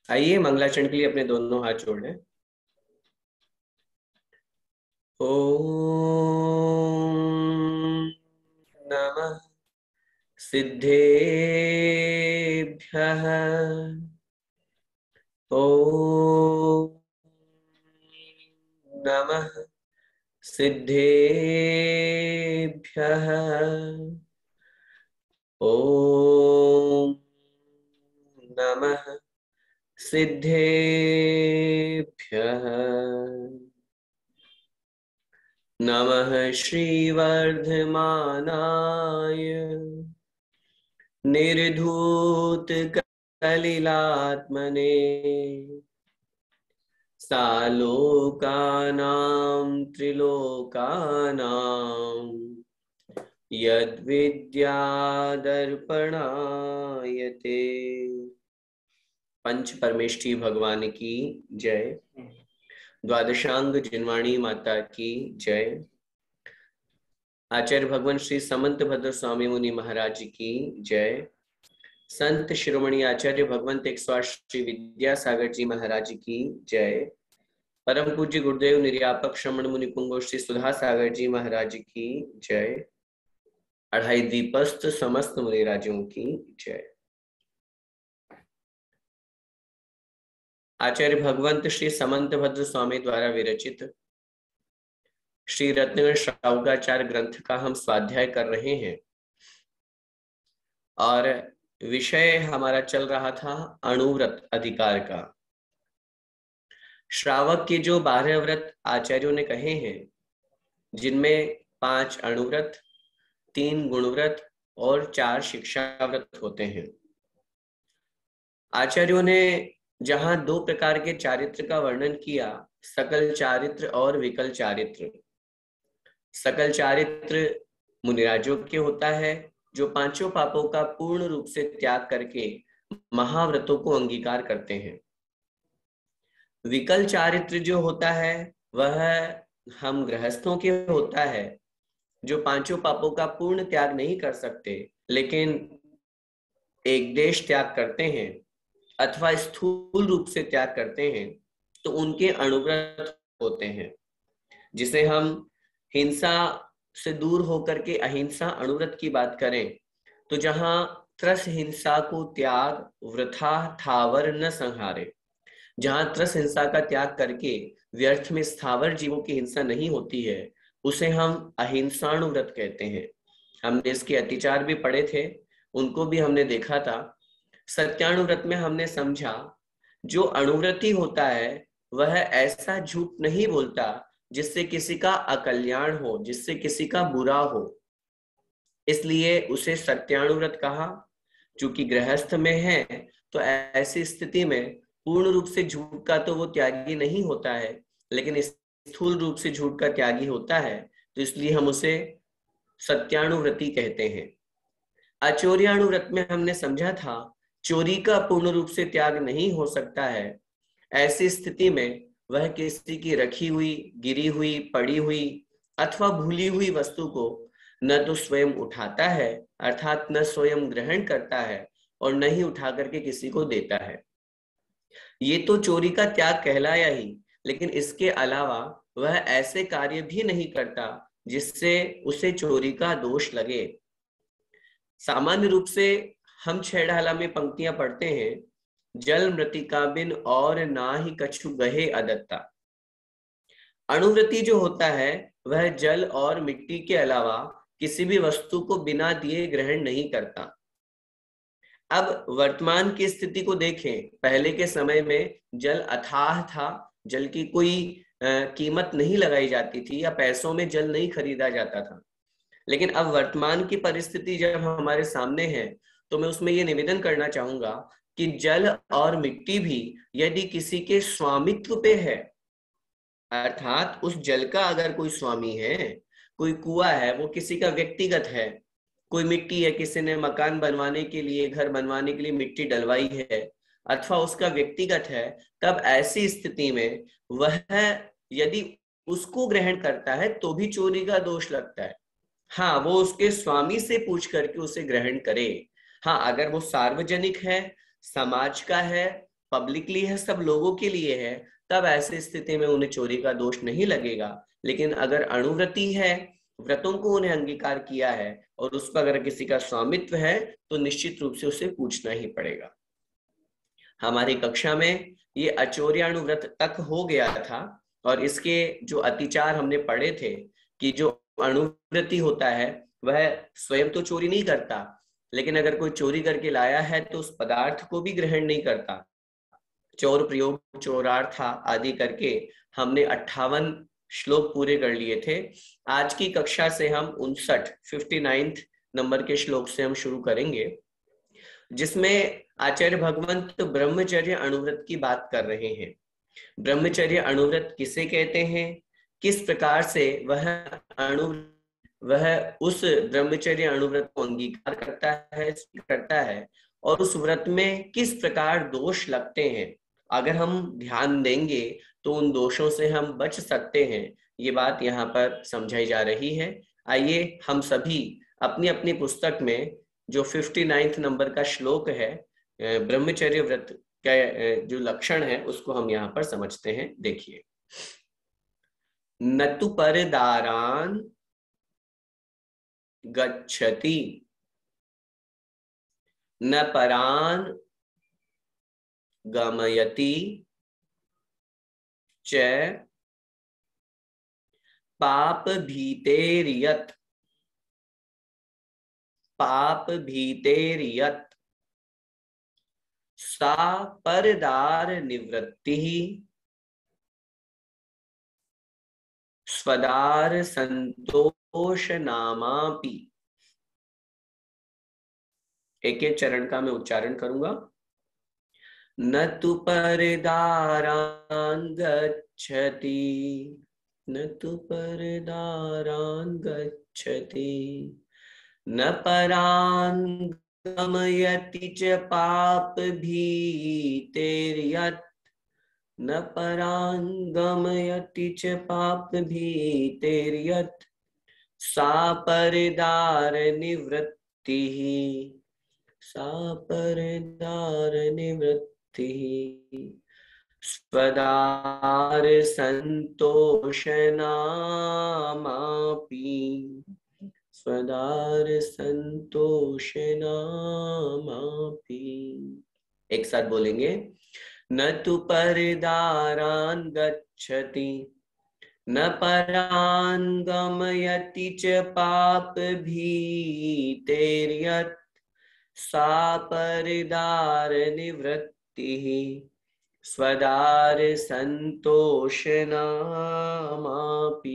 आइए मंगलाचरण के लिए अपने दोनों हाथ जोड़ें। ओम नमः सिद्धेभ्यः। ओम नमः सिद्धेभ्यः। ओम नमः सिद्धेभ्यः। नमः श्रीवर्धमानाय निर्धूत कलिलात्मने सालोकानां त्रिलोकानां यद्विद्यादर्पणायते। पंच परमेष्ठी भगवान की जय। द्वादशांग जिनवाणी माता की जय। आचार्य भगवान श्री समंत भद्र स्वामी मुनि महाराज की जय। संत शिरोमणि आचार्य भगवंत 108 श्री विद्यासागर जी महाराज की जय। परम पूज्य गुरुदेव निर्यापक श्रमण मुनि पुंगव श्री सुधा सागर जी महाराज की जय। अढ़ाई दीपस्थ समस्त मुनिराजों की जय। आचार्य भगवंत श्री समंत भद्र स्वामी द्वारा विरचित श्री रत्नगण श्रावकाचार्य ग्रंथ का हम स्वाध्याय कर रहे हैं और विषय हमारा चल रहा था अणुव्रत अधिकार का। श्रावक के जो 12 व्रत आचार्यों ने कहे हैं, जिनमें 5 अणुव्रत, 3 गुणव्रत और 4 शिक्षा व्रत होते हैं। आचार्यों ने जहां 2 प्रकार के चारित्र का वर्णन किया, सकल चारित्र और विकल चारित्र। सकल चारित्र मुनिराजों के होता है, जो 5 पापों का पूर्ण रूप से त्याग करके महाव्रतों को अंगीकार करते हैं। विकल चारित्र जो होता है वह हम गृहस्थों के होता है, जो 5 पापों का पूर्ण त्याग नहीं कर सकते, लेकिन एक देश त्याग करते हैं अथवा स्थूल रूप से त्याग करते हैं, तो उनके अणुव्रत होते हैं। जिसे हम हिंसा से दूर होकर के अहिंसा अणुव्रत की बात करें, तो जहां त्रस हिंसा को त्याग वृथा ठावर न संहारे, जहां त्रस हिंसा का त्याग करके व्यर्थ में स्थावर जीवों की हिंसा नहीं होती है, उसे हम अहिंसाणुव्रत कहते हैं। हमने इसके अतिचार भी पढ़े थे, उनको भी हमने देखा था। सत्यानुव्रत में हमने समझा, जो अणुव्रती होता है वह ऐसा झूठ नहीं बोलता जिससे किसी का अकल्याण हो, जिससे किसी का बुरा हो, इसलिए उसे सत्यानुव्रत कहा। चूंकि गृहस्थ में है तो ऐसी स्थिति में पूर्ण रूप से झूठ का तो वो त्यागी नहीं होता है, लेकिन स्थूल रूप से झूठ का त्यागी होता है, तो इसलिए हम उसे सत्यानुव्रती कहते हैं। अचौर्यानुव्रत में हमने समझा था, चोरी का पूर्ण रूप से त्याग नहीं हो सकता है। ऐसी स्थिति में वह किसी की रखी हुई, गिरी हुई, पड़ी हुई अथवा भूली हुई वस्तु को न तो स्वयं उठाता है, अर्थात न स्वयं ग्रहण करता है, और न ही उठा करके किसी को देता है। ये तो चोरी का त्याग कहलाया ही, लेकिन इसके अलावा वह ऐसे कार्य भी नहीं करता जिससे उसे चोरी का दोष लगे। सामान्य रूप से हम 6 ढाला में पंक्तियां पढ़ते हैं, जल मृतिका बिन और ना ही कछु गहे अदत्ता। अणुव्रती जो होता है वह जल और मिट्टी के अलावा किसी भी वस्तु को बिना दिए ग्रहण नहीं करता। अब वर्तमान की स्थिति को देखें, पहले के समय में जल अथाह था, जल की कोई कीमत नहीं लगाई जाती थी या पैसों में जल नहीं खरीदा जाता था। लेकिन अब वर्तमान की परिस्थिति जब हमारे सामने है, तो मैं उसमें ये निवेदन करना चाहूंगा कि जल और मिट्टी भी यदि किसी के स्वामित्व पे है, अर्थात उस जल का अगर कोई स्वामी है, कोई कुआं है वो किसी का व्यक्तिगत है, कोई मिट्टी है किसी ने मकान बनवाने के लिए, घर बनवाने के लिए मिट्टी डलवाई है, अथवा उसका व्यक्तिगत है, तब ऐसी स्थिति में वह यदि उसको ग्रहण करता है तो भी चोरी का दोष लगता है। हाँ, वो उसके स्वामी से पूछ करके उसे ग्रहण करे। हाँ, अगर वो सार्वजनिक है, समाज का है पब्लिकली है, सब लोगों के लिए है, तब ऐसी स्थिति में उन्हें चोरी का दोष नहीं लगेगा। लेकिन अगर अणुव्रती है, व्रतों को उन्हें अंगीकार किया है और उस पर अगर किसी का स्वामित्व है तो निश्चित रूप से उसे पूछना ही पड़ेगा। हमारी कक्षा में ये अचौर्याणुव्रत तक हो गया था और इसके जो अतिचार हमने पढ़े थे कि जो अणुव्रती होता है वह स्वयं तो चोरी नहीं करता, लेकिन अगर कोई चोरी करके लाया है तो उस पदार्थ को भी ग्रहण नहीं करता। चोर प्रयोग चोरार्था आदि करके हमने 58 श्लोक पूरे कर लिए थे। आज की कक्षा से हम 59 नंबर के श्लोक से हम शुरू करेंगे, जिसमें आचार्य भगवंत ब्रह्मचर्य अणुव्रत की बात कर रहे हैं। ब्रह्मचर्य अणुव्रत किसे कहते हैं, किस प्रकार से वह उस ब्रह्मचर्य अणुव्रत को अंगीकार करता है और उस व्रत में किस प्रकार दोष लगते हैं। अगर हम ध्यान देंगे तो उन दोषों से हम बच सकते हैं, ये बात यहाँ पर समझाई जा रही है। आइए हम सभी अपनी अपनी पुस्तक में जो 59 नंबर का श्लोक है ब्रह्मचर्य व्रत का जो लक्षण है उसको हम यहाँ पर समझते हैं। देखिए, न तु परदारान गच्छति न परान गमयति च पाप भीतेर्यत् सा परदार निवृत्ति स्वदार संतोष नामापि। एक एक चरण का मैं उच्चारण करूंगा। न तु परदारान गच्छति न तु परदारान गच्छति न परान गमयति च पाप भीतेर्यत् न परान गमयति च पाप भीतेर्यत् सा परदार निवृत्तिः स्वदार संतोष नामापि एक साथ बोलेंगे। न तु परदारान गच्छति न परान गमयति च पाप भीतेर्यत् सा परदार निवृत्तिः स्वदार संतोष नामापि।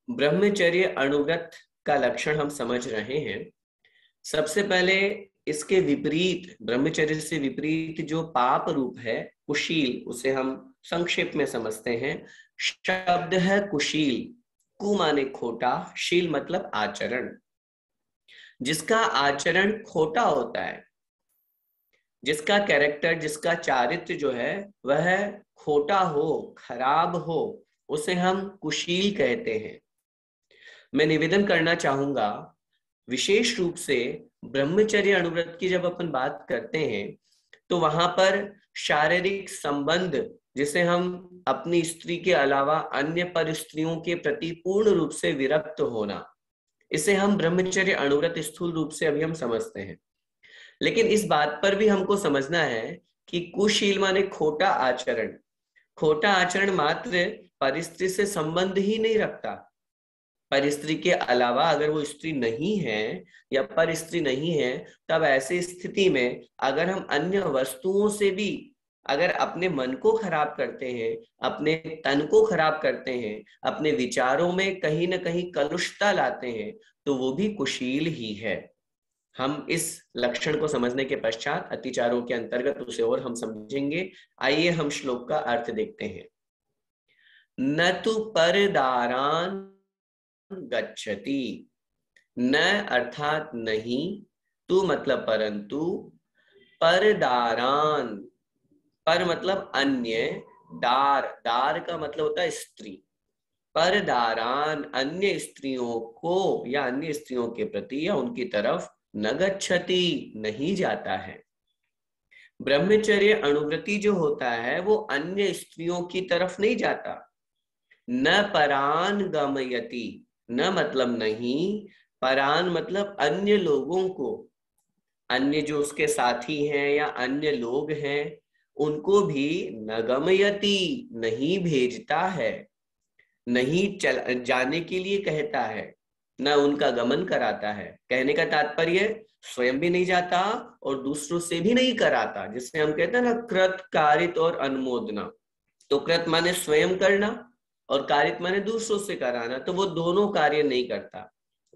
ब्रह्मचर्य अणुव्रत का लक्षण हम समझ रहे हैं। सबसे पहले इसके विपरीत, ब्रह्मचर्य से विपरीत जो पाप रूप है कुशील, उसे हम संक्षेप में समझते हैं। शब्द है कुशील। कु माने खोटा, शील मतलब आचरण। जिसका आचरण खोटा होता है, जिसका कैरेक्टर, जिसका चारित्र जो है वह खोटा हो, खराब हो, उसे हम कुशील कहते हैं। मैं निवेदन करना चाहूंगा, विशेष रूप से ब्रह्मचर्य अणुव्रत की जब अपन बात करते हैं तो वहां पर शारीरिक संबंध, जिसे हम अपनी स्त्री के अलावा अन्य पर स्त्रियों के प्रति पूर्ण रूप से विरक्त होना, इसे हम ब्रह्मचर्य अणुव्रत स्थूल रूप से अभी हम समझते हैं। लेकिन इस बात पर भी हमको समझना है कि कुशील माने खोटा आचरण। खोटा आचरण मात्र परिस्त्री से संबंध ही नहीं रखता। परिस्त्री के अलावा अगर वो स्त्री नहीं है या पर स्त्री नहीं है, तब ऐसी स्थिति में अगर हम अन्य वस्तुओं से भी अगर अपने मन को खराब करते हैं, अपने तन को खराब करते हैं, अपने विचारों में कहीं ना कहीं कलुषता लाते हैं, तो वो भी कुशील ही है। हम इस लक्षण को समझने के पश्चात अतिचारों के अंतर्गत उसे और हम समझेंगे। आइए हम श्लोक का अर्थ देखते हैं। न तु परदारान गच्छति। न अर्थात नहीं, तु मतलब परंतु, परदारान, पर मतलब अन्य, दार, दार का मतलब होता है स्त्री। परदारान अन्य स्त्रियों को या अन्य स्त्रियों के प्रति या उनकी तरफ न गच्छति नहीं जाता है। ब्रह्मचर्य अनुवृत्ति जो होता है वो अन्य स्त्रियों की तरफ नहीं जाता। न परान गमयति, न मतलब नहीं, परान मतलब अन्य लोगों को, अन्य जो उसके साथी हैं या अन्य लोग हैं उनको भी न गमयति, नहीं भेजता है, नहीं चल जाने के लिए कहता है, न उनका गमन कराता है। कहने का तात्पर्य स्वयं भी नहीं जाता और दूसरों से भी नहीं कराता, जिससे हम कहते हैं ना कृत कारित और अनुमोदना। तो कृत माने स्वयं करना और कारित माने दूसरों से कराना, तो वो दोनों कार्य नहीं करता।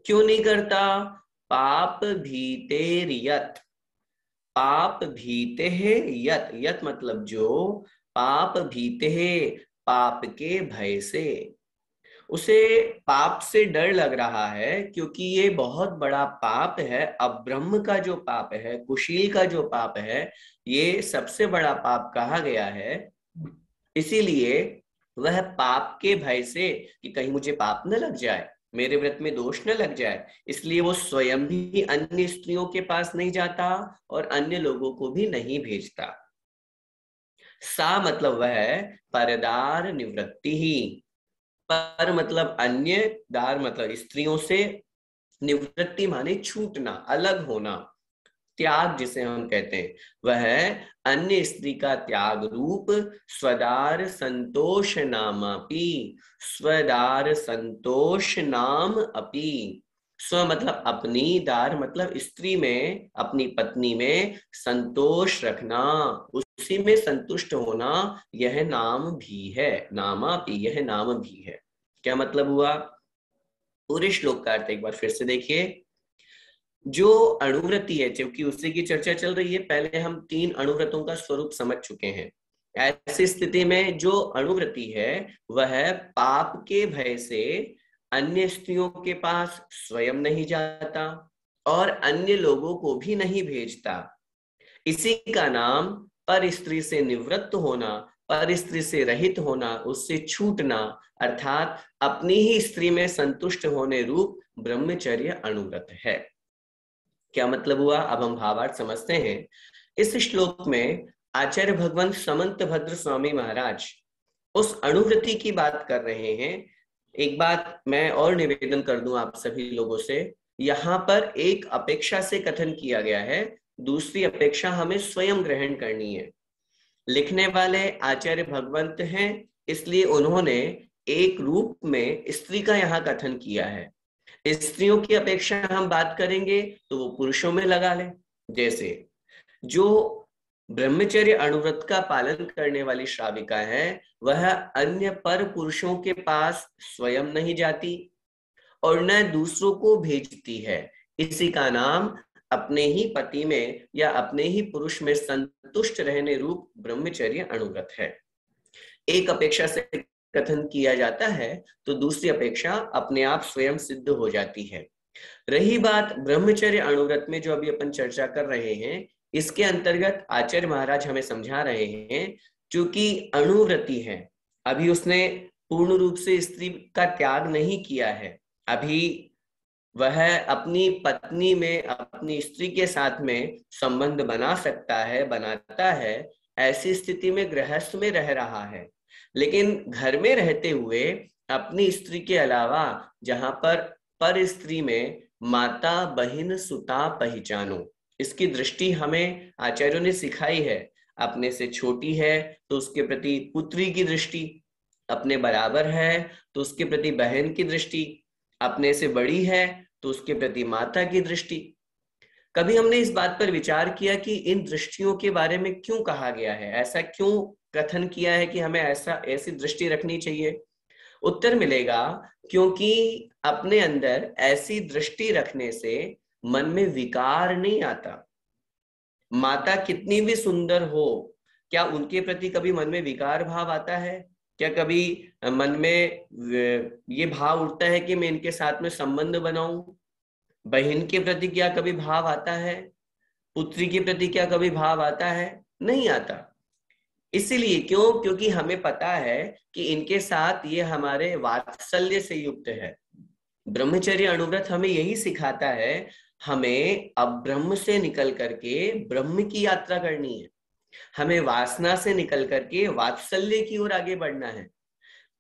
क्यों नहीं करता? पाप भीतेर यत, पाप भीते है यत, यत मतलब जो, पाप भीते है पाप के भय से, उसे पाप से डर लग रहा है क्योंकि ये बहुत बड़ा पाप है। अब ब्रह्म का जो पाप है, कुशील का जो पाप है, ये सबसे बड़ा पाप कहा गया है। इसीलिए वह पाप के भय से कि कहीं मुझे पाप न लग जाए, मेरे व्रत में दोष न लग जाए, इसलिए वो स्वयं भी अन्य स्त्रियों के पास नहीं जाता और अन्य लोगों को भी नहीं भेजता। सा मतलब वह परदार निवृत्ति ही, पर मतलब अन्य, दार मतलब स्त्रियों से, निवृत्ति माने छूटना, अलग होना, त्याग जिसे हम कहते हैं, वह अन्य स्त्री का त्याग रूप स्वदार संतोष नामापि, स्वदार संतोष नाम अपि, स्व मतलब अपनी, दार मतलब स्त्री में, अपनी पत्नी में संतोष रखना, उसी में संतुष्ट होना, यह नाम भी है, नामापि यह नाम भी है। क्या मतलब हुआ? पूरे श्लोक का अर्थ एक बार फिर से देखिए। जो अणुव्रति है, क्योंकि उसी की चर्चा चल रही है, पहले हम 3 अणुव्रतों का स्वरूप समझ चुके हैं। ऐसी स्थिति में जो अणुव्रति है वह पाप के भय से अन्य स्त्रियों के पास स्वयं नहीं जाता और अन्य लोगों को भी नहीं भेजता। इसी का नाम पर स्त्री से निवृत्त होना, पर स्त्री से रहित होना, उससे छूटना, अर्थात अपनी ही स्त्री में संतुष्ट होने रूप ब्रह्मचर्य अणुव्रत है। क्या मतलब हुआ? अब हम भावार्थ समझते हैं। इस श्लोक में आचार्य भगवंत समंत भद्र स्वामी महाराज उस अणुव्रति की बात कर रहे हैं। एक बात मैं और निवेदन कर दूं आप सभी लोगों से, यहाँ पर एक अपेक्षा से कथन किया गया है, दूसरी अपेक्षा हमें स्वयं ग्रहण करनी है। लिखने वाले आचार्य भगवंत हैं, इसलिए उन्होंने एक रूप में स्त्री का यहाँ कथन किया है। स्त्रियों की अपेक्षा हम बात करेंगे तो वो पुरुषों में लगा लें। जैसे जो ब्रह्मचर्य अणुव्रत का पालन करने वाली श्राविका है वह अन्य पर पुरुषों के पास स्वयं नहीं जाती और न दूसरों को भेजती है। इसी का नाम अपने ही पति में या अपने ही पुरुष में संतुष्ट रहने रूप ब्रह्मचर्य अणुव्रत है। एक अपेक्षा से कथन किया जाता है तो दूसरी अपेक्षा अपने आप स्वयं सिद्ध हो जाती है। रही बात ब्रह्मचर्य अणुव्रत में जो अभी अपन चर्चा कर रहे हैं, इसके अंतर्गत आचार्य महाराज हमें समझा रहे हैं, क्योंकि अणुव्रति है, अभी उसने पूर्ण रूप से स्त्री का त्याग नहीं किया है, अभी वह अपनी पत्नी में, अपनी स्त्री के साथ में संबंध बना सकता है, बनाता है। ऐसी स्थिति में गृहस्थ में रह रहा है, लेकिन घर में रहते हुए अपनी स्त्री के अलावा जहां पर स्त्री में माता बहिन सुता पहचानो, इसकी दृष्टि हमें आचार्यों ने सिखाई है। अपने से छोटी है तो उसके प्रति पुत्री की दृष्टि, अपने बराबर है तो उसके प्रति बहन की दृष्टि, अपने से बड़ी है तो उसके प्रति माता की दृष्टि। कभी हमने इस बात पर विचार किया कि इन दृष्टियों के बारे में क्यों कहा गया है, ऐसा क्यों कथन किया है कि हमें ऐसी दृष्टि रखनी चाहिए? उत्तर मिलेगा, क्योंकि अपने अंदर ऐसी दृष्टि रखने से मन में विकार नहीं आता। माता कितनी भी सुंदर हो, क्या उनके प्रति कभी मन में विकार भाव आता है? क्या कभी मन में ये भाव उठता है कि मैं इनके साथ में संबंध बनाऊं? बहन के प्रति क्या कभी भाव आता है? पुत्री के प्रति क्या कभी भाव आता है? नहीं आता। इसीलिए क्यों? क्योंकि हमें पता है कि इनके साथ ये हमारे वात्सल्य से युक्त है। ब्रह्मचर्य अणुव्रत हमें यही सिखाता है, हमें अब ब्रह्म से निकल करके ब्रह्म की यात्रा करनी है। हमें वासना से निकल करके वात्सल्य की ओर आगे बढ़ना है।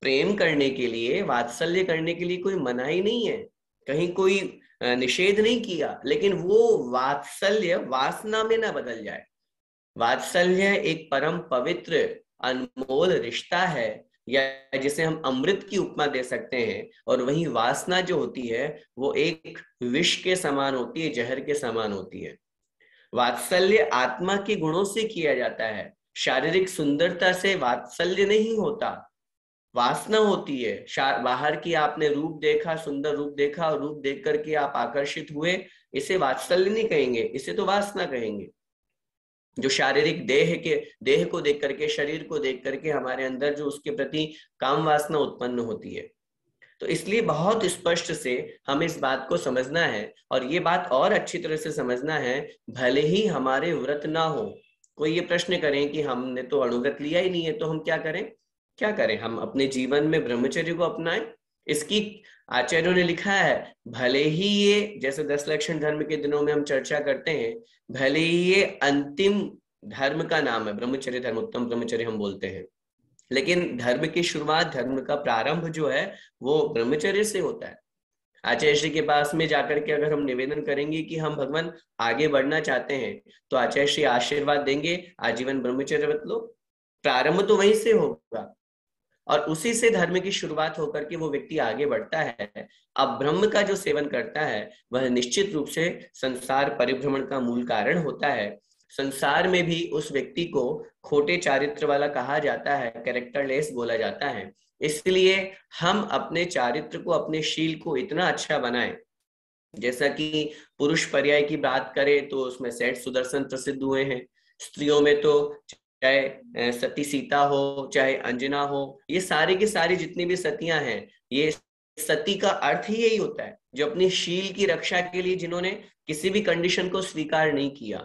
प्रेम करने के लिए, वात्सल्य करने के लिए कोई मनाही नहीं है, कहीं कोई निषेध नहीं किया, लेकिन वो वात्सल्य वासना में ना बदल जाए। वात्सल्य एक परम पवित्र अनमोल रिश्ता है, या जिसे हम अमृत की उपमा दे सकते हैं। और वही वासना जो होती है वो एक विष के समान होती है, जहर के समान होती है। वात्सल्य आत्मा के गुणों से किया जाता है, शारीरिक सुंदरता से वात्सल्य नहीं होता, वासना होती है। बाहर की आपने रूप देखा, सुंदर रूप देखा, और रूप देख करके आप आकर्षित हुए, इसे वात्सल्य नहीं कहेंगे, इसे तो वासना कहेंगे। जो शारीरिक देह को देख करके, शरीर को देख करके हमारे अंदर जो उसके प्रति काम वासना उत्पन्न होती है। तो इसलिए बहुत स्पष्ट से हमें इस बात को समझना है, और ये बात और अच्छी तरह से समझना है। भले ही हमारे व्रत ना हो, कोई ये प्रश्न करें कि हमने तो अणुव्रत लिया ही नहीं है, तो हम क्या करें? क्या करें? हम अपने जीवन में ब्रह्मचर्य को अपनाएं। इसकी आचार्यों ने लिखा है, भले ही ये, जैसे 10 लक्षण धर्म के दिनों में हम चर्चा करते हैं, भले ही ये अंतिम धर्म का नाम है, ब्रह्मचर्य धर्म, उत्तम ब्रह्मचर्य हम बोलते हैं, लेकिन धर्म की शुरुआत, धर्म का प्रारंभ जो है वो ब्रह्मचर्य से होता है। आचार्य श्री के पास में जाकर के अगर हम निवेदन करेंगे कि हम भगवान आगे बढ़ना चाहते हैं, तो आचार्य श्री आशीर्वाद देंगे, आजीवन ब्रह्मचर्य व्रत लो। प्रारंभ तो वहीं से होगा, और उसी से धर्म की शुरुआत होकर के वो व्यक्ति आगे बढ़ता है। अब ब्रह्म का जो सेवन करता है वह निश्चित रूप से संसार परिभ्रमण का मूल कारण होता है। संसार में भी उस व्यक्ति को खोटे चारित्र वाला कहा जाता है, कैरेक्टरलेस बोला जाता है। इसलिए हम अपने चारित्र को, अपने शील को इतना अच्छा बनाएं। जैसा कि पुरुष पर्याय की बात करें तो उसमें सेठ सुदर्शन प्रसिद्ध हुए हैं। स्त्रियों में तो चाहे सती सीता हो, चाहे अंजना हो, ये सारी की सारी जितनी भी सतियां हैं, ये सती का अर्थ ही यही होता है, जो अपनी शील की रक्षा के लिए, जिन्होंने किसी भी कंडीशन को स्वीकार नहीं किया।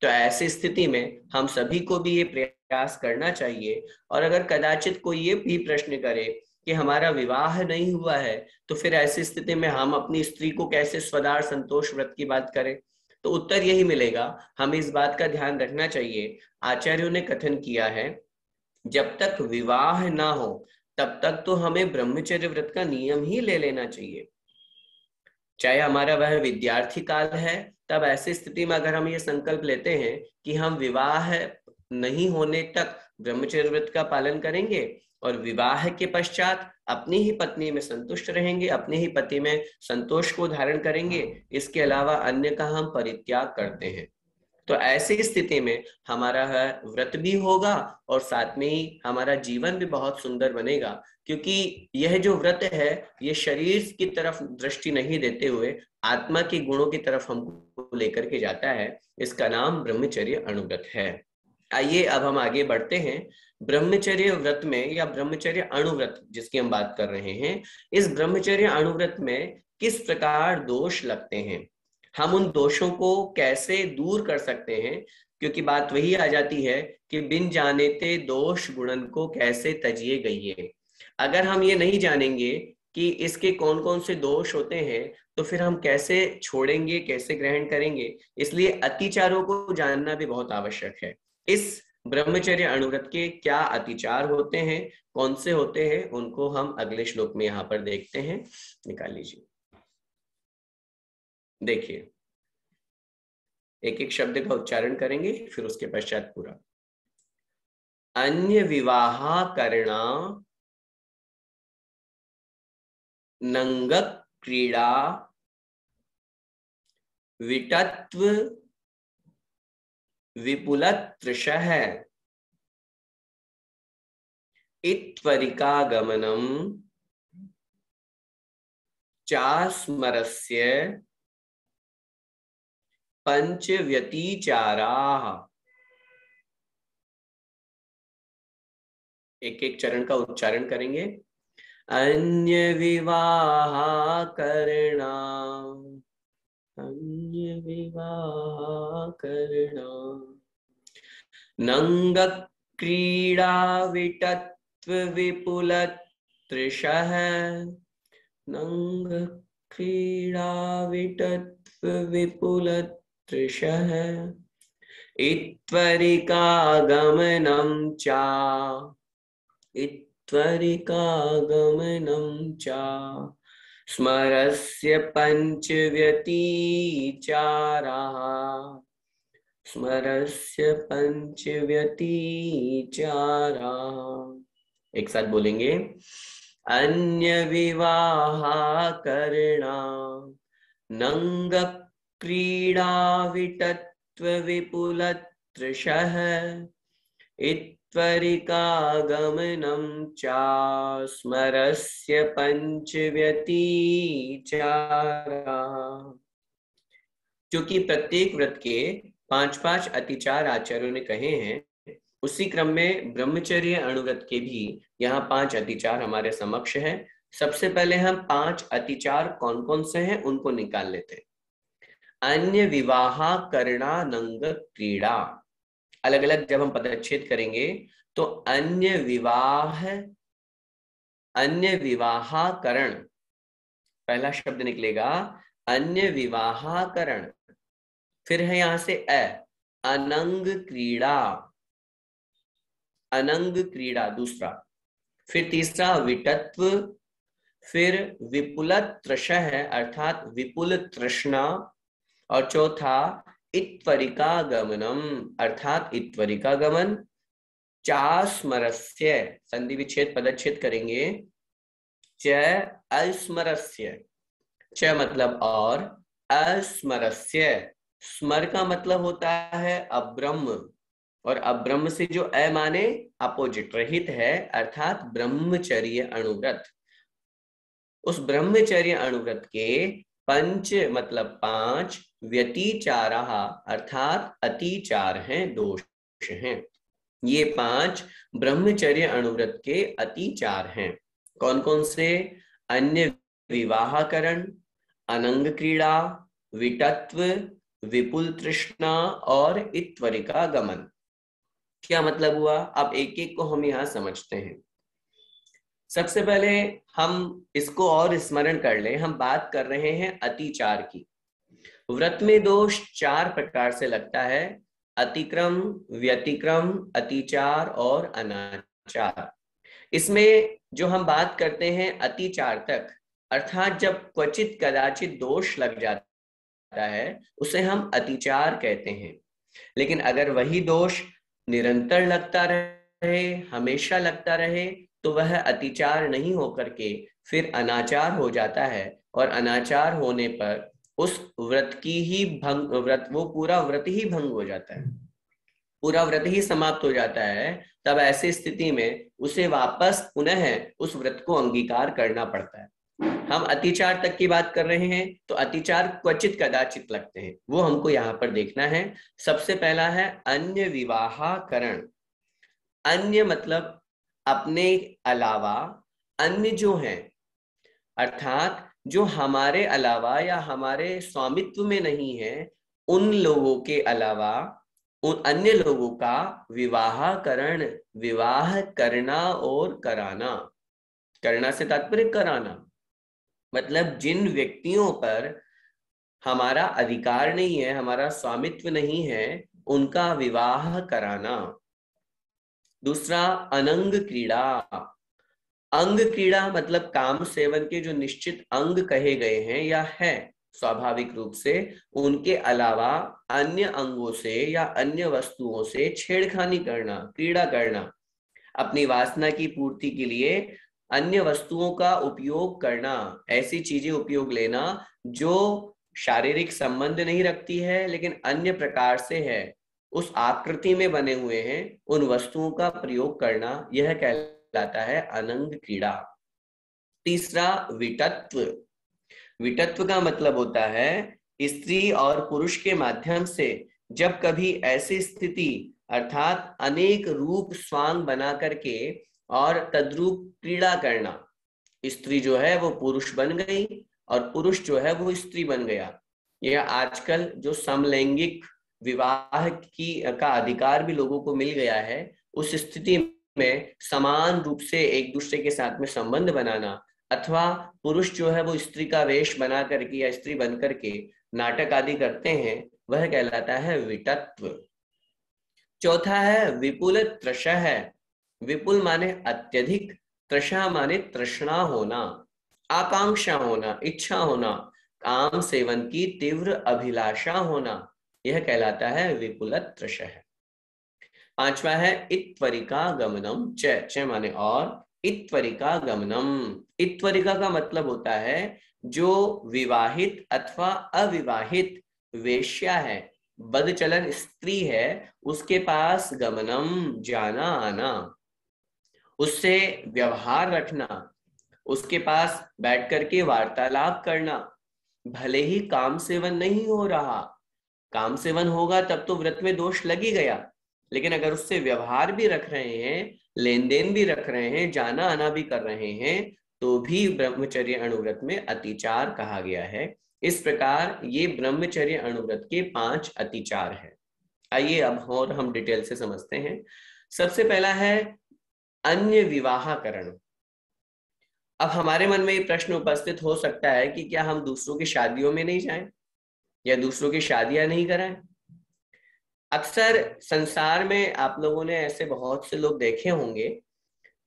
तो ऐसी स्थिति में हम सभी को भी ये प्रयास करना चाहिए। और अगर कदाचित कोई ये भी प्रश्न करे कि हमारा विवाह नहीं हुआ है, तो फिर ऐसी स्थिति में हम अपनी स्त्री को कैसे स्वदार संतोष व्रत की बात करें? तो उत्तर यही मिलेगा, हमें इस बात का ध्यान रखना चाहिए। आचार्यों ने कथन किया है, जब तक विवाह ना हो तब तक तो हमें ब्रह्मचर्य व्रत का नियम ही ले लेना चाहिए। चाहे हमारा वह विद्यार्थी काल है, तब ऐसी स्थिति में अगर हम ये संकल्प लेते हैं कि हम विवाह नहीं होने तक ब्रह्मचर्य व्रत का पालन करेंगे, और विवाह के पश्चात अपनी ही पत्नी में संतुष्ट रहेंगे, अपने ही पति में संतोष को धारण करेंगे, इसके अलावा अन्य का हम परित्याग करते हैं, तो ऐसी स्थिति में हमारा व्रत भी होगा और साथ में ही हमारा जीवन भी बहुत सुंदर बनेगा। क्योंकि यह जो व्रत है, ये शरीर की तरफ दृष्टि नहीं देते हुए आत्मा के गुणों की तरफ हमको लेकर के जाता है। इसका नाम ब्रह्मचर्य अणुव्रत है। आइए अब हम आगे बढ़ते हैं। ब्रह्मचर्य व्रत में, या ब्रह्मचर्य अणुव्रत जिसकी हम बात कर रहे हैं, इस ब्रह्मचर्य अणुव्रत में किस प्रकार दोष लगते हैं, हम उन दोषों को कैसे दूर कर सकते हैं? क्योंकि बात वही आ जाती है कि बिन जाने ते दोष गुणन को कैसे तजिए गई। अगर हम ये नहीं जानेंगे कि इसके कौन कौन से दोष होते हैं, तो फिर हम कैसे छोड़ेंगे, कैसे ग्रहण करेंगे? इसलिए अतिचारों को जानना भी बहुत आवश्यक है। इस ब्रह्मचर्य अणुव्रत के क्या अतिचार होते हैं, कौन से होते हैं, उनको हम अगले श्लोक में यहाँ पर देखते हैं। निकाल लीजिए, देखिए, एक एक शब्द का उच्चारण करेंगे, फिर उसके पश्चात पूरा। अन्य विवाह करना, नंग क्रीड़ा, विटत्व विपुलतृषः, इत्वरिकागमनम चास्मरस्य पंच व्यतिचाराः। एक एक चरण का उच्चारण करेंगे। अन्य विवाह करना, अन्य विवाह करना, नंग क्रीड़ा विटत्व विपुलतृषः, नंग क्रीड़ा विटत्व विपुलतृषः, इत्वरिकागमनं चा, इत्वरिकागमनं चा, स्मरस्य पंचव्यतिचाराः, स्मरस्य पंचव्यतिचाराः। एक साथ बोलेंगे। अन्य विवाहाकरणा नंग क्रीड़ा विटत्व विपुलतृषः, इत्वरिकागमनं चा, स्मरस्य पंचव्यतिचाराः। क्योंकि प्रत्येक व्रत के 5-5 अतिचार आचार्यों ने कहे हैं, उसी क्रम में ब्रह्मचर्य अणुव्रत के भी यहाँ 5 अतिचार हमारे समक्ष हैं। सबसे पहले हम 5 अतिचार कौन कौन से हैं उनको निकाल लेते हैं। अन्य विवाह करना नंग क्रीड़ा, अलग अलग जब हम पदच्छेद करेंगे तो अन्य विवाहकरण पहला शब्द निकलेगा, अन्य विवाहकरण। फिर है यहां से अनंग क्रीड़ा, अनंग क्रीड़ा दूसरा। फिर तीसरा विटत्व, फिर विपुलतृषः है अर्थात विपुल तृष्णा, और चौथा इत्वरिकागमनम अर्थात इत्वरिकागमन। चास्मरस्य संधि विच्छेद पदच्छेद करेंगे, च अस्मरस्य, च मतलब और, अस्मरस्य, स्मर का मतलब होता है अब्रह्म, और अब्रह्म से जो माने अपोजिट रहित है अर्थात ब्रह्मचर्य अणुव्रत। उस ब्रह्मचर्य अणुव्रत के पंच मतलब 5 व्यतिचाराः अर्थात अतिचार हैं, दोष हैं। ये 5 ब्रह्मचर्य अणुव्रत के अतिचार हैं। कौन कौन से? अन्य विवाहकरण, अनंग क्रीड़ा, विटत्व, विपुल तृष्णा और इत्वरिका गमन। क्या मतलब हुआ? अब एक एक को हम यहां समझते हैं। सबसे पहले हम इसको और स्मरण कर लें, हम बात कर रहे हैं अतिचार की। व्रत में दोष 4 प्रकार से लगता है, अतिक्रम, व्यतिक्रम, अतिचार और अनाचार। इसमें जो हम बात करते हैं अतिचार तक, अर्थात जब क्वचित कदाचित दोष लग जाता है उसे हम अतिचार कहते हैं। लेकिन अगर वही दोष निरंतर लगता रहे, हमेशा लगता रहे, तो वह अतिचार नहीं होकर के फिर अनाचार हो जाता है, और अनाचार होने पर उस व्रत की ही वो पूरा व्रत ही भंग हो जाता है, पूरा व्रत ही समाप्त हो जाता है। तब ऐसी स्थिति में उसे वापस पुनः उस व्रत को अंगीकार करना पड़ता है। हम अतिचार तक की बात कर रहे हैं, तो अतिचार क्वचित कदाचित लगते हैं, वो हमको यहाँ पर देखना है। सबसे पहला है अन्य विवाहकरण। अन्य मतलब अपने अलावा, अन्य जो हैं अर्थात जो हमारे अलावा या हमारे स्वामित्व में नहीं है, उन लोगों के अलावा उन अन्य लोगों का विवाहकरण, विवाह करना और कराना। करना से तात्पर्य कराना, मतलब जिन व्यक्तियों पर हमारा अधिकार नहीं है, हमारा स्वामित्व नहीं है, उनका विवाह कराना। दूसरा अनंग क्रीड़ा। अंग क्रीड़ा मतलब काम सेवन के जो निश्चित अंग कहे गए हैं या है स्वाभाविक रूप से, उनके अलावा अन्य अंगों से या अन्य वस्तुओं से छेड़खानी करना, क्रीड़ा करना। अपनी वासना की पूर्ति के लिए अन्य वस्तुओं का उपयोग करना, ऐसी चीजें उपयोग लेना जो शारीरिक संबंध नहीं रखती है लेकिन अन्य प्रकार से है, उस आकृति में बने हुए हैं, उन वस्तुओं का प्रयोग करना, यह कहलाता है अनंग क्रीड़ा। तीसरा विटत्व। विटत्व का मतलब होता है स्त्री और पुरुष के माध्यम से जब कभी ऐसी स्थिति अर्थात अनेक रूप स्वांग बना करके और तद्रूप क्रीड़ा करना, स्त्री जो है वो पुरुष बन गई और पुरुष जो है वो स्त्री बन गया। यह आजकल जो समलैंगिक विवाह का अधिकार भी लोगों को मिल गया है, उस स्थिति में समान रूप से एक दूसरे के साथ में संबंध बनाना, अथवा पुरुष जो है वो स्त्री का वेश बना करके या स्त्री बन करके नाटक आदि करते हैं, वह कहलाता है विटत्व। चौथा है विपुल त्रषः। विपुल माने अत्यधिक, तृषा माने तृष्णा होना, आकांक्षा होना, इच्छा होना, काम सेवन की तीव्र अभिलाषा होना, यह कहलाता है विपुल त्रषः। पांचवा है इत्वरिका गमनम। च माने और, इत्वरिका गमनम। इत्वरिका का मतलब होता है जो विवाहित अथवा अविवाहित वेश्या है, बदचलन स्त्री है, उसके पास गमनम जाना आना, उससे व्यवहार रखना, उसके पास बैठ करके वार्तालाप करना। भले ही काम सेवन नहीं हो रहा, काम सेवन होगा तब तो व्रत में दोष लग ही गया, लेकिन अगर उससे व्यवहार भी रख रहे हैं, लेन देन भी रख रहे हैं, जाना आना भी कर रहे हैं, तो भी ब्रह्मचर्य अणुव्रत में अतिचार कहा गया है। इस प्रकार ये ब्रह्मचर्य अणुव्रत के 5 अतिचार है। आइए अब और हम डिटेल से समझते हैं। सबसे पहला है अन्य विवाहकरण। अब हमारे मन में ये प्रश्न उपस्थित हो सकता है कि क्या हम दूसरों की शादियों में नहीं जाएं या दूसरों की शादियां नहीं कराएं। अक्सर संसार में आप लोगों ने ऐसे बहुत से लोग देखे होंगे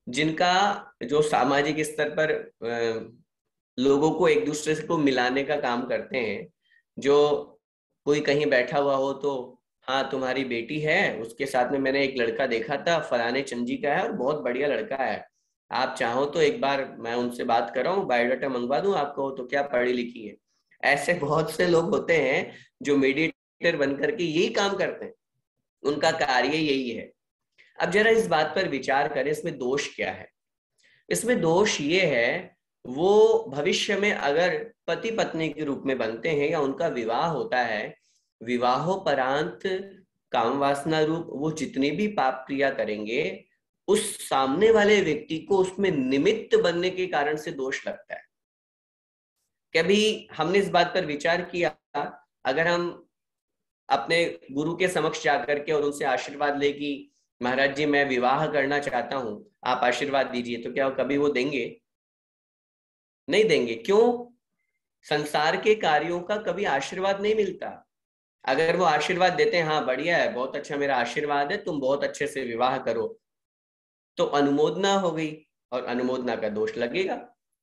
जिनका जो सामाजिक स्तर पर लोगों को एक दूसरे को मिलाने का काम करते हैं। जो कोई कहीं बैठा हुआ हो तो, हाँ तुम्हारी बेटी है, उसके साथ में मैंने एक लड़का देखा था, फलाने चंद का है और बहुत बढ़िया लड़का है, आप चाहो तो एक बार मैं उनसे बात कर रहा हूँ, बायोडाटा मंगवा दूं आपको, तो क्या पढ़ी लिखी है। ऐसे बहुत से लोग होते हैं जो मीडिएटर बन करके यही काम करते हैं, उनका कार्य यही है। अब जरा इस बात पर विचार करें, इसमें दोष क्या है। इसमें दोष ये है, वो भविष्य में अगर पति पत्नी के रूप में बनते हैं या उनका विवाह होता है, विवाहोपरांत काम वासना रूप वो जितनी भी पाप क्रिया करेंगे, उस सामने वाले व्यक्ति को उसमें निमित्त बनने के कारण से दोष लगता है। कभी हमने इस बात पर विचार किया, अगर हम अपने गुरु के समक्ष जाकर के और उनसे आशीर्वाद ले कि महाराज जी मैं विवाह करना चाहता हूं, आप आशीर्वाद दीजिए, तो क्या कभी वो देंगे? नहीं देंगे। क्यों? संसार के कार्यों का कभी आशीर्वाद नहीं मिलता। अगर वो आशीर्वाद देते हैं, हाँ बढ़िया है, बहुत अच्छा, मेरा आशीर्वाद है, तुम बहुत अच्छे से विवाह करो, तो अनुमोदना हो गई और अनुमोदना का दोष लगेगा।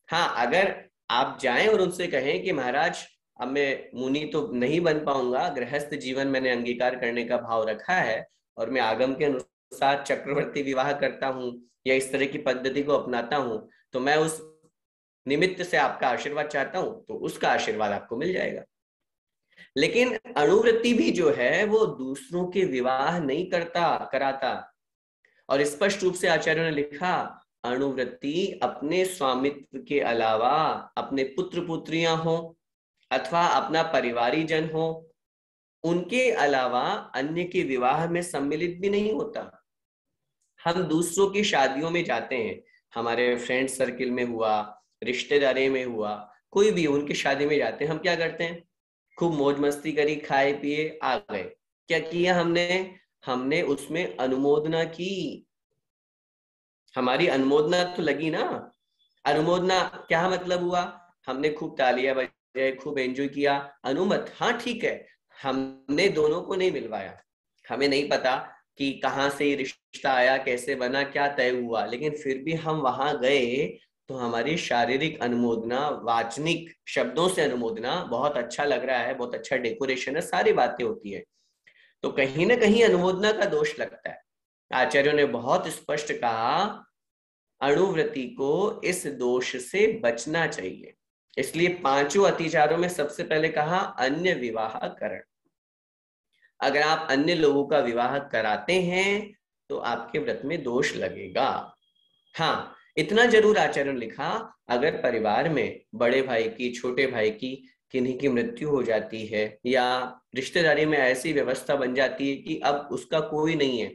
हाँ, अगर आप जाएं और उनसे कहें कि महाराज अब मैं मुनि तो नहीं बन पाऊंगा, गृहस्थ जीवन मैंने अंगीकार करने का भाव रखा है और मैं आगम के अनुसार चक्रवर्ती विवाह करता हूं या इस तरह की पद्धति को अपनाता हूं, तो मैं उस निमित्त से आपका आशीर्वाद चाहता हूं, तो उसका आशीर्वाद आपको मिल जाएगा। लेकिन अणुवृत्ति भी जो है वो दूसरों के विवाह नहीं कराता। और स्पष्ट रूप से आचार्यों ने लिखा, अणुवृत्ति अपने स्वामित्व के अलावा अपने पुत्र पुत्रियां हो अथवा अपना परिवारी जन हो, उनके अलावा अन्य के विवाह में सम्मिलित भी नहीं होता। हम दूसरों की शादियों में जाते हैं, हमारे फ्रेंड सर्किल में हुआ, रिश्तेदारी में हुआ, कोई भी उनकी शादी में जाते हैं, हम क्या करते हैं? खूब मौज मस्ती करी, खाए पिए आ गए। क्या किया हमने? हमने उसमें अनुमोदना की, हमारी अनुमोदना तो लगी ना। अनुमोदना क्या मतलब हुआ? हमने खूब तालियां बजाई, खूब एंजॉय किया। अनुमत, हाँ ठीक है, हमने दोनों को नहीं मिलवाया, हमें नहीं पता कि कहाँ से ये रिश्ता आया, कैसे बना, क्या तय हुआ, लेकिन फिर भी हम वहां गए तो हमारी शारीरिक अनुमोदना, वाचनिक शब्दों से अनुमोदना, बहुत अच्छा लग रहा है, बहुत अच्छा डेकोरेशन है, सारी बातें होती है, तो कहीं ना कहीं अनुमोदना का दोष लगता है। आचार्यों ने बहुत स्पष्ट कहा, अणुव्रति को इस दोष से बचना चाहिए। इसलिए 5 अतिचारों में सबसे पहले कहा अन्य विवाह करण। अगर आप अन्य लोगों का विवाह कराते हैं तो आपके व्रत में दोष लगेगा। हाँ, इतना जरूर आचार्य ने लिखा, अगर परिवार में बड़े भाई की, छोटे भाई की किन्हीं की मृत्यु हो जाती है या रिश्तेदारी में ऐसी व्यवस्था बन जाती है कि अब उसका कोई नहीं है,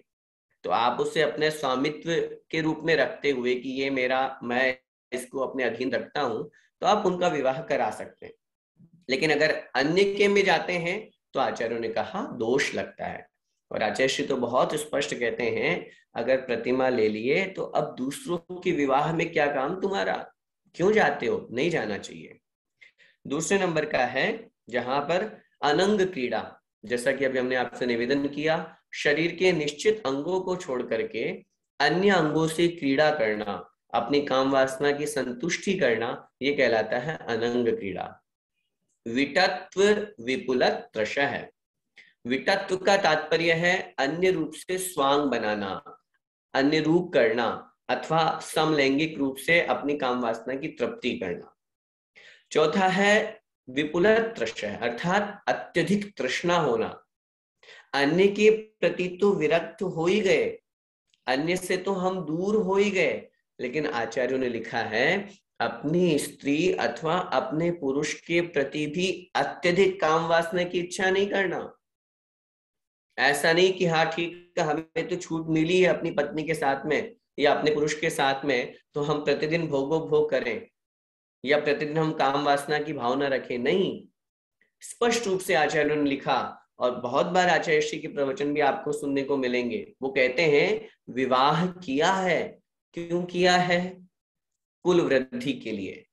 तो आप उसे अपने स्वामित्व के रूप में रखते हुए कि ये मेरा, मैं इसको अपने अधीन रखता हूं, तो आप उनका विवाह करा सकते हैं। लेकिन अगर अन्य के में जाते हैं तो आचार्यों ने कहा दोष लगता है। और आचार्य श्री तो बहुत स्पष्ट कहते हैं, अगर प्रतिमा ले लिए तो अब दूसरों के विवाह में क्या काम तुम्हारा, क्यों जाते हो? नहीं जाना चाहिए। दूसरे नंबर का है जहां पर अनंग क्रीड़ा, जैसा कि अभी हमने आपसे निवेदन किया, शरीर के निश्चित अंगों को छोड़ करके अन्य अंगों से क्रीड़ा करना, अपनी काम वासना की संतुष्टि करना, ये कहलाता है अनंग क्रीड़ा। विटत्व विपुल त्रश है। विटत्व का तात्पर्य है अन्य रूप से स्वांग बनाना, अन्य रूप करना, अथवा समलैंगिक रूप से अपनी काम वासना की तृप्ति करना। चौथा है विपुल त्रश, अर्थात अत्यधिक तृष्णा होना, अन्य के प्रति तो विरक्त हो ही गए, अन्य से तो हम दूर हो ही गए, लेकिन आचार्यों ने लिखा है अपनी स्त्री अथवा अपने पुरुष के प्रति भी अत्यधिक काम वासना की इच्छा नहीं करना। ऐसा नहीं कि हाँ ठीक है, हमें तो छूट मिली है अपनी पत्नी के साथ में या अपने पुरुष के साथ में, तो हम प्रतिदिन भोगो भोग करें या प्रतिदिन हम काम वासना की भावना रखें। नहीं, स्पष्ट रूप से आचार्यों ने लिखा, और बहुत बार आचार्य श्री के प्रवचन भी आपको सुनने को मिलेंगे। वो कहते हैं विवाह किया है, क्यों किया है? कुल वृद्धि के लिए,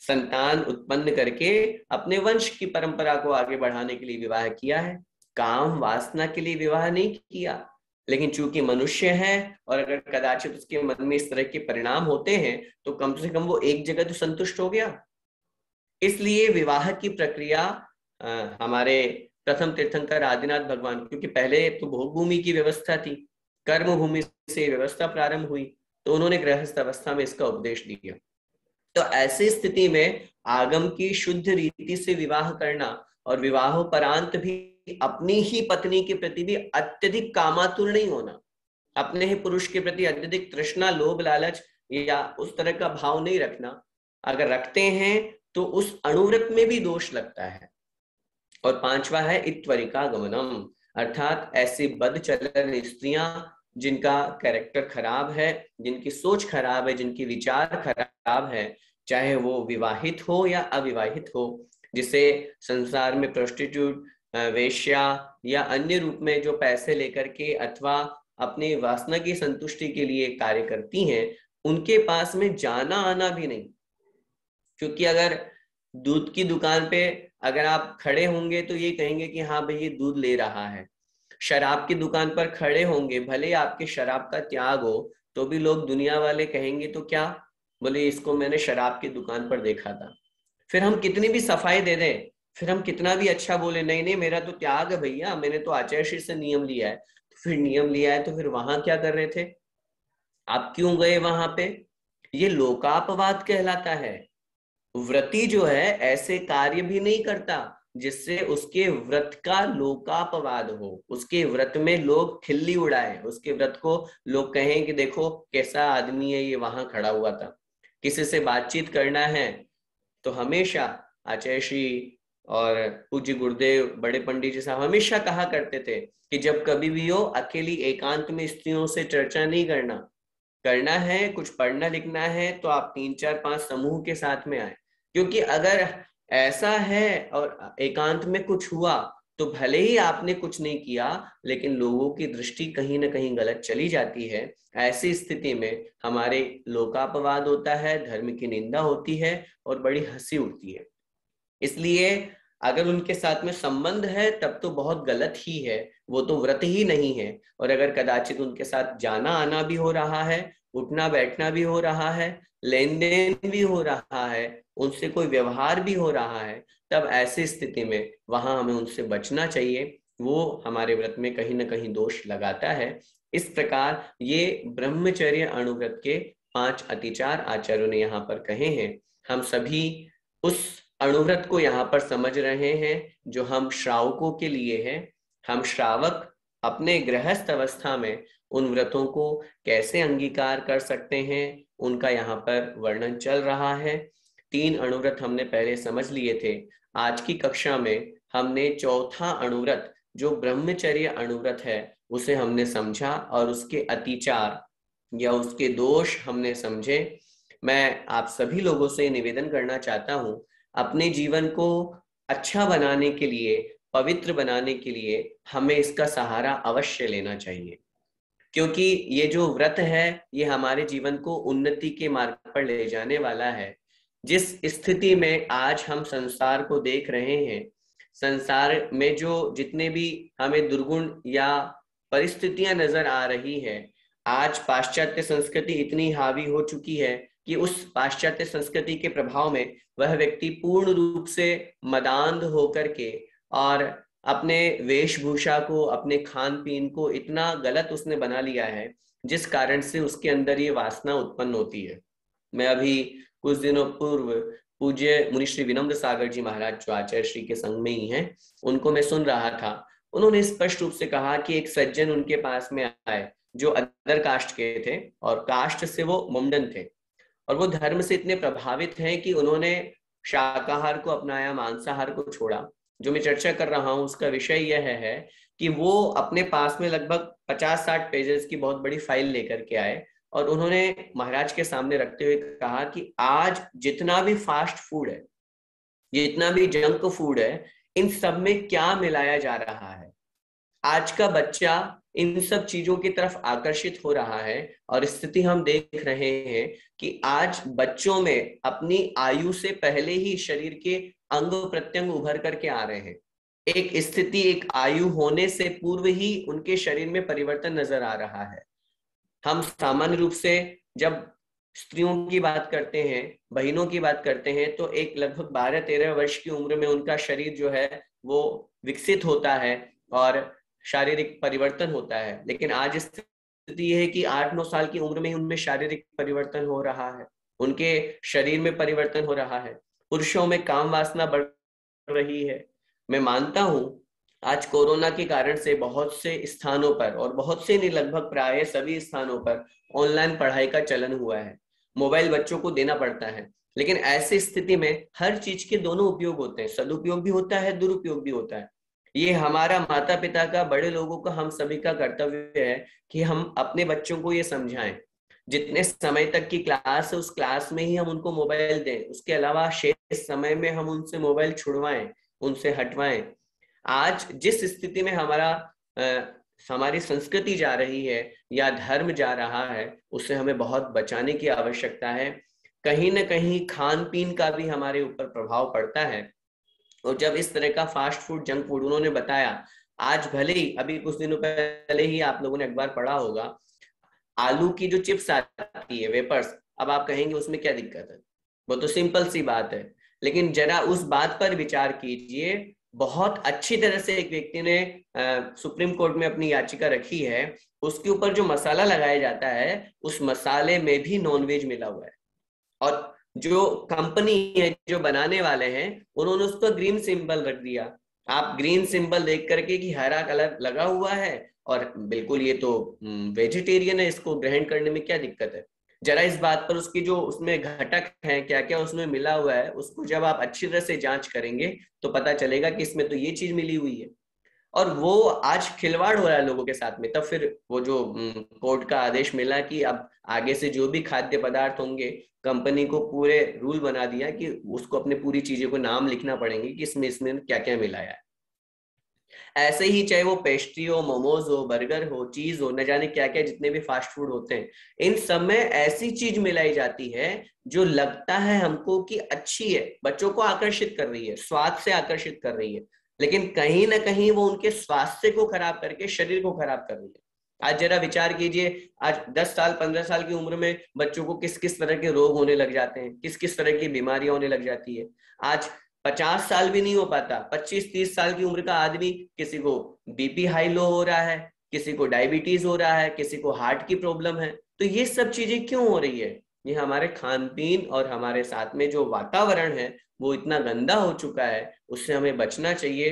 संतान उत्पन्न करके अपने वंश की परंपरा को आगे बढ़ाने के लिए विवाह किया है, काम वासना के लिए विवाह नहीं किया। लेकिन चूंकि मनुष्य है और अगर कदाचित उसके मन में इस तरह के परिणाम होते हैं तो कम से कम वो एक जगह तो संतुष्ट हो गया। इसलिए विवाह की प्रक्रिया हमारे प्रथम तीर्थंकर आदिनाथ भगवान, क्योंकि पहले तो भोग भूमि की व्यवस्था थी, कर्म भूमि से व्यवस्था प्रारंभ हुई, तो उन्होंने गृहस्थ अवस्था में इसका उपदेश दिया। तो ऐसी स्थिति में आगम की शुद्ध रीति से विवाह करना और विवाहोपरांत भी अपनी ही पत्नी के प्रति भी अत्यधिक कामातुर नहीं होना, अपने ही पुरुष के प्रति अत्यधिक तृष्णा, लोभ, लालच या उस तरह का भाव नहीं रखना। अगर रखते हैं तो उस अणुव्रत में भी दोष लगता है। और पांचवा है इत्वरिका गमनम, अर्थात ऐसी बदचलन स्त्रियां जिनका कैरेक्टर खराब है, जिनकी सोच खराब है, जिनकी विचार खराब है, चाहे वो विवाहित हो या अविवाहित हो, जिसे संसार में प्रोस्टिट्यूट, वेश्या या अन्य रूप में जो पैसे लेकर के अथवा अपनी वासना की संतुष्टि के लिए कार्य करती हैं, उनके पास में जाना आना भी नहीं। क्योंकि अगर दूध की दुकान पे अगर आप खड़े होंगे तो ये कहेंगे कि हाँ भाई ये दूध ले रहा है। शराब की दुकान पर खड़े होंगे, भले आपके शराब का त्याग हो, तो भी लोग दुनिया वाले कहेंगे तो क्या, बोले इसको मैंने शराब की दुकान पर देखा था। फिर हम कितनी भी सफाई दे दें, फिर हम कितना भी अच्छा बोले, नहीं नहीं मेरा तो त्याग है भैया, मैंने तो आचार्य श्री से नियम लिया है। तो फिर नियम लिया है तो फिर वहां क्या कर रहे थे आप, क्यों गए वहां पे? ये लोकापवाद कहलाता है। व्रती जो है ऐसे कार्य भी नहीं करता जिससे उसके व्रत का लोकापवाद हो, उसके व्रत में लोग खिल्ली उड़ाए, उसके व्रत को लोग कहें कि देखो कैसा आदमी है ये, वहां खड़ा हुआ था। किसी से बातचीत करना है तो हमेशा आचार्य श्री और पूज्य गुरुदेव बड़े पंडित जी साहब हमेशा कहा करते थे कि जब कभी भी हो अकेली एकांत में स्त्रियों से चर्चा नहीं करना, करना है कुछ पढ़ना लिखना है तो आप 3-4-5 समूह के साथ में आए। क्योंकि अगर ऐसा है और एकांत में कुछ हुआ तो भले ही आपने कुछ नहीं किया, लेकिन लोगों की दृष्टि कहीं ना कहीं गलत चली जाती है। ऐसी स्थिति में हमारे लोकापवाद होता है, धर्म की निंदा होती है और बड़ी हंसी उठती है। इसलिए अगर उनके साथ में संबंध है तब तो बहुत गलत ही है, वो तो व्रत ही नहीं है। और अगर कदाचित उनके साथ जाना आना भी हो रहा है, उठना बैठना भी हो रहा है, लेन देन भी हो रहा है, उनसे कोई व्यवहार भी हो रहा है, तब ऐसी स्थिति में वहां हमें उनसे बचना चाहिए। वो हमारे व्रत में कहीं ना कहीं दोष लगाता है। इस प्रकार ये ब्रह्मचर्य अणुव्रत के 5 अतिचार आचार्यों ने यहाँ पर कहे हैं। हम सभी उस अणुव्रत को यहाँ पर समझ रहे हैं जो हम श्रावकों के लिए है। हम श्रावक अपने गृहस्थ अवस्था में उन व्रतों को कैसे अंगीकार कर सकते हैं, उनका यहाँ पर वर्णन चल रहा है। 3 अणुव्रत हमने पहले समझ लिए थे। आज की कक्षा में हमने चौथा अणुव्रत जो ब्रह्मचर्य अणुव्रत है उसे हमने समझा और उसके अतिचार या उसके दोष हमने समझे। मैं आप सभी लोगों से निवेदन करना चाहता हूं, अपने जीवन को अच्छा बनाने के लिए, पवित्र बनाने के लिए हमें इसका सहारा अवश्य लेना चाहिए। क्योंकि ये जो व्रत है ये हमारे जीवन को उन्नति के मार्ग पर ले जाने वाला है। जिस स्थिति में आज हम संसार को देख रहे हैं, संसार में जो जितने भी हमें दुर्गुण या परिस्थितियां नजर आ रही है। आज पाश्चात्य संस्कृति इतनी हावी हो चुकी है कि उस पाश्चात्य संस्कृति के प्रभाव में वह व्यक्ति पूर्ण रूप से मदांध होकर के और अपने वेशभूषा को, अपने खान पीन को इतना गलत उसने बना लिया है, जिस कारण से उसके अंदर ये वासना उत्पन्न होती है। मैं अभी कुछ दिनों पूर्व पूज्य मुनि श्री विनम्र सागर जी महाराज, जो आचार्य श्री के संग में ही हैं, उनको मैं सुन रहा था। उन्होंने स्पष्ट रूप से कहा कि एक सज्जन उनके पास में आए जो अदर कास्ट के थे, और कास्ट से वो मुंडन थे, और वो धर्म से इतने प्रभावित हैं कि उन्होंने शाकाहार को अपनाया, मांसाहार को छोड़ा। जो मैं चर्चा कर रहा हूं उसका विषय यह है कि वो अपने पास में लगभग 50-60 पेजेस की बहुत बड़ी फाइल लेकर के आए, और उन्होंने महाराज के सामने रखते हुए कहा कि आज जितना भी फास्ट फूड है, जितना भी जंक फूड है, इन सब में क्या मिलाया जा रहा है। आज का बच्चा इन सब चीजों की तरफ आकर्षित हो रहा है, और स्थिति हम देख रहे हैं कि आज बच्चों में अपनी आयु से पहले ही शरीर के अंग प्रत्यंग उभर करके आ रहे हैं। एक स्थिति, एक आयु होने से पूर्व ही उनके शरीर में परिवर्तन नजर आ रहा है। हम सामान्य रूप से जब स्त्रियों की बात करते हैं, बहनों की बात करते हैं, तो एक लगभग 12-13 वर्ष की उम्र में उनका शरीर जो है वो विकसित होता है और शारीरिक परिवर्तन होता है। लेकिन आज स्थिति यह है कि 8-9 साल की उम्र में ही उनमें शारीरिक परिवर्तन हो रहा है, उनके शरीर में परिवर्तन हो रहा है, पुरुषों में काम वासना बढ़ रही है। मैं मानता हूं आज कोरोना के कारण से बहुत से स्थानों पर, और बहुत से नहीं, लगभग प्राय सभी स्थानों पर ऑनलाइन पढ़ाई का चलन हुआ है। मोबाइल बच्चों को देना पड़ता है, लेकिन ऐसी स्थिति में हर चीज के दोनों उपयोग होते हैं, सदुपयोग भी होता है, दुरुपयोग भी होता है। ये हमारा, माता पिता का, बड़े लोगों का, हम सभी का कर्तव्य है कि हम अपने बच्चों को ये समझाएं। जितने समय तक की क्लास है उस क्लास में ही हम उनको मोबाइल दें, उसके अलावा शेष समय में हम उनसे मोबाइल छुड़वाएं, उनसे हटवाएं। आज जिस स्थिति में हमारी संस्कृति जा रही है या धर्म जा रहा है, उससे हमें बहुत बचाने की आवश्यकता है। कहीं ना कहीं खान पीन का भी हमारे ऊपर प्रभाव पड़ता है। और जब इस तरह का फास्ट फूड, जंक फूड उन्होंने बताया, आज भले ही अभी कुछ दिनों पहले ही आप लोगों ने अखबार पढ़ा होगा, आलू की जो चिप्स आती है, वेपर्स, अब आप कहेंगे उसमें क्या दिक्कत है, वो तो सिंपल सी बात है। लेकिन जरा उस बात पर विचार कीजिए, बहुत अच्छी तरह से एक व्यक्ति ने सुप्रीम कोर्ट में अपनी याचिका रखी है, उसके ऊपर जो मसाला लगाया जाता है उस मसाले में भी नॉनवेज मिला हुआ है। और जो कंपनी है, जो बनाने वाले हैं, उन्होंने उस पर ग्रीन सिंबल रख दिया। आप ग्रीन सिंबल देख करके कि हरा कलर लगा हुआ है और बिल्कुल ये तो वेजिटेरियन है, इसको ग्रहण करने में क्या दिक्कत है। जरा इस बात पर उसकी जो उसमें घटक है, क्या क्या उसमें मिला हुआ है, उसको जब आप अच्छी तरह से जांच करेंगे तो पता चलेगा कि इसमें तो ये चीज मिली हुई है। और वो आज खिलवाड़ हो रहा है लोगों के साथ में। तब फिर वो जो कोर्ट का आदेश मिला कि अब आगे से जो भी खाद्य पदार्थ होंगे, कंपनी को पूरे रूल बना दिया कि उसको अपने पूरी चीजों को नाम लिखना पड़ेंगे कि इसमें इसमें क्या क्या मिलाया है। ऐसे ही चाहे वो पेस्ट्री हो, मोमोज हो, बर्गर हो, चीज हो, न जाने क्या क्या जितने भी फास्ट फूड होते हैं, इन सब में ऐसी चीज मिलाई जाती है जो लगता है हमको कि अच्छी है, बच्चों को आकर्षित कर रही है, स्वाद से आकर्षित कर रही है, लेकिन कहीं ना कहीं वो उनके स्वास्थ्य को खराब करके शरीर को खराब कर रही है। आज जरा विचार कीजिए, आज 10 साल 15 साल की उम्र में बच्चों को किस किस तरह के रोग होने लग जाते हैं, किस किस तरह की बीमारियां होने लग जाती है। आज 50 साल भी नहीं हो पाता, 25-30 साल की उम्र का आदमी, किसी को बीपी हाई लो हो रहा है, किसी को डायबिटीज हो रहा है, किसी को हार्ट की प्रॉब्लम है। तो ये सब चीजें क्यों हो रही है? ये हमारे खान पीन और हमारे साथ में जो वातावरण है वो इतना गंदा हो चुका है, उससे हमें बचना चाहिए।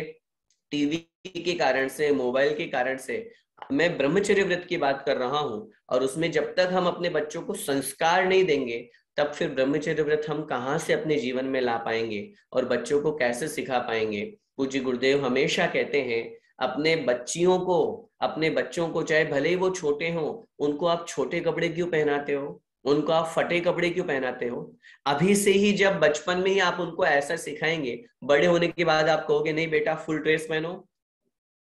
टीवी के कारण से, मोबाइल के कारण से, मैं ब्रह्मचर्य व्रत की बात कर रहा हूं, और उसमें जब तक हम अपने बच्चों को संस्कार नहीं देंगे, तब फिर ब्रह्मचर्य व्रत हम कहाँ से अपने जीवन में ला पाएंगे और बच्चों को कैसे सिखा पाएंगे। पूज्य गुरुदेव हमेशा कहते हैं, अपने बच्चों को चाहे भले ही वो छोटे हों, उनको आप छोटे कपड़े क्यों पहनाते हो, उनको आप फटे कपड़े क्यों पहनाते हो? अभी से ही, जब बचपन में ही आप उनको ऐसा सिखाएंगे, बड़े होने के बाद आप कहोगे नहीं बेटा फुल ड्रेस पहनो,